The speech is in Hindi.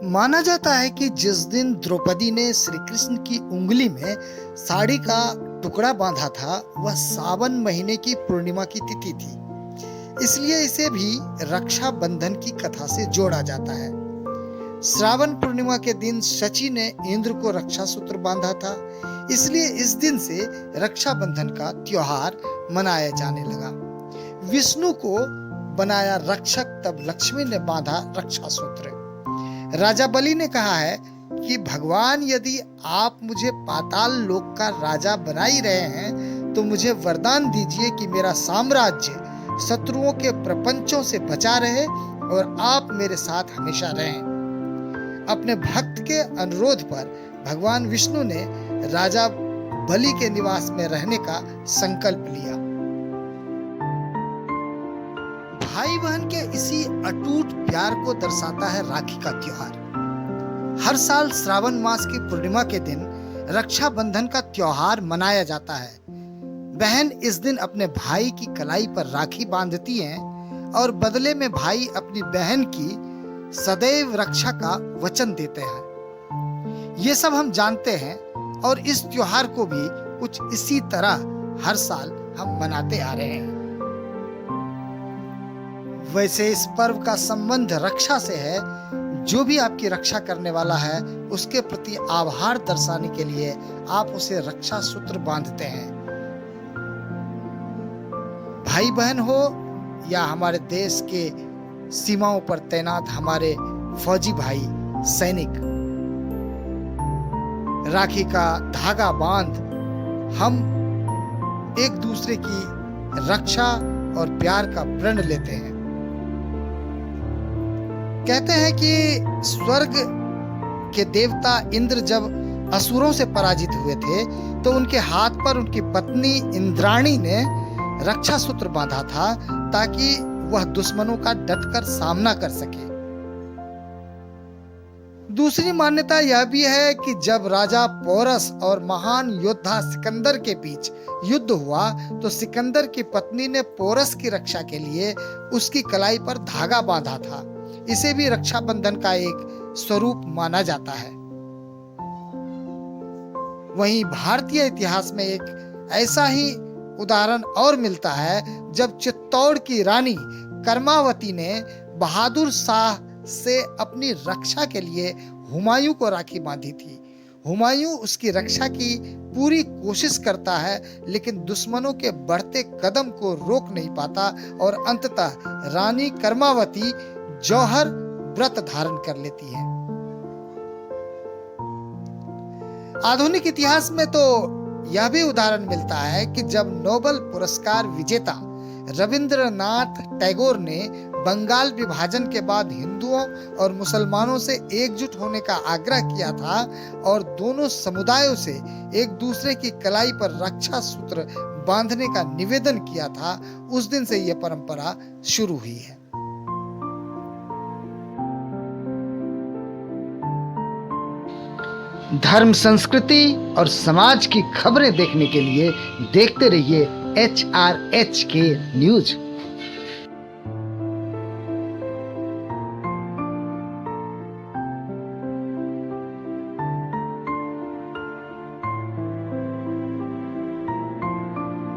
माना जाता है कि जिस दिन द्रौपदी ने श्री कृष्ण की उंगली में साड़ी का टुकड़ा बांधा था, वह सावन महीने की पूर्णिमा की तिथि थी। इसलिए इसे भी रक्षा बंधन की कथा से जोड़ा जाता है। श्रावण पूर्णिमा के दिन शची ने इंद्र को रक्षा सूत्र बांधा था, इसलिए इस दिन से रक्षा बंधन का त्योहार मनाया जाने लगा। विष्णु को बनाया रक्षक, तब लक्ष्मी ने बांधा रक्षा सूत्र। राजा बलि ने कहा है कि भगवान, यदि आप मुझे पाताल लोक का राजा बना ही रहे हैं, तो मुझे वरदान दीजिए कि मेरा साम्राज्य शत्रुओं के प्रपंचों से बचा रहे और आप मेरे साथ हमेशा रहें। अपने भक्त के अनुरोध पर भगवान विष्णु ने राजा बलि के निवास में रहने का संकल्प लिया। भाई बहन के इसी अटूट प्यार को दर्शाता है राखी का त्योहार। हर साल श्रावण मास की पूर्णिमा के दिन रक्षा बंधन का त्योहार मनाया जाता है। बहन इस दिन अपने भाई की कलाई पर राखी बांधती हैं और बदले में भाई अपनी बहन की सदैव रक्षा का वचन देते हैं। ये सब हम जानते हैं और इस त्योहार को भी कुछ इसी तरह हर साल हम मनाते आ रहे हैं। वैसे इस पर्व का संबंध रक्षा से है। जो भी आपकी रक्षा करने वाला है, उसके प्रति आभार दर्शाने के लिए आप उसे रक्षा सूत्र बांधते हैं। भाई बहन हो या हमारे देश के सीमाओं पर तैनात हमारे फौजी भाई सैनिक, राखी का धागा बांध हम एक दूसरे की रक्षा और प्यार का प्रण लेते हैं। कहते हैं कि स्वर्ग के देवता इंद्र जब असुरों से पराजित हुए थे, तो उनके हाथ पर उनकी पत्नी इंद्राणी ने रक्षा सूत्र बांधा था, ताकि वह दुश्मनों का डटकर सामना कर सके। दूसरी मान्यता यह भी है कि जब राजा पोरस और महान योद्धा सिकंदर के बीच युद्ध हुआ, तो सिकंदर की पत्नी ने पोरस की रक्षा के लिए उसकी कलाई पर धागा बांधा था। इसे भी रक्षा बंधन का एक स्वरूप माना जाता है। वहीं भारतीय इतिहास में एक ऐसा ही उदाहरण और मिलता है, जब चित्तौड़ की रानी कर्मावती ने बहादुर शाह से अपनी रक्षा के लिए हुमायूं को राखी बांधी थी। हुमायूं उसकी रक्षा की पूरी कोशिश करता है, लेकिन दुश्मनों के बढ़ते कदम को रोक नहीं पाता और अंततः रानी कर्मावती जौहर व्रत धारण कर लेती है। आधुनिक इतिहास में तो यह भी उदाहरण मिलता है कि जब नोबेल पुरस्कार विजेता रविंद्रनाथ टैगोर ने बंगाल विभाजन के बाद हिंदुओं और मुसलमानों से एकजुट होने का आग्रह किया था और दोनों समुदायों से एक दूसरे की कलाई पर रक्षा सूत्र बांधने का निवेदन किया था, उस दिन से यह परंपरा शुरू हुई है। धर्म, संस्कृति और समाज की खबरें देखने के लिए देखते रहिए HRHK न्यूज।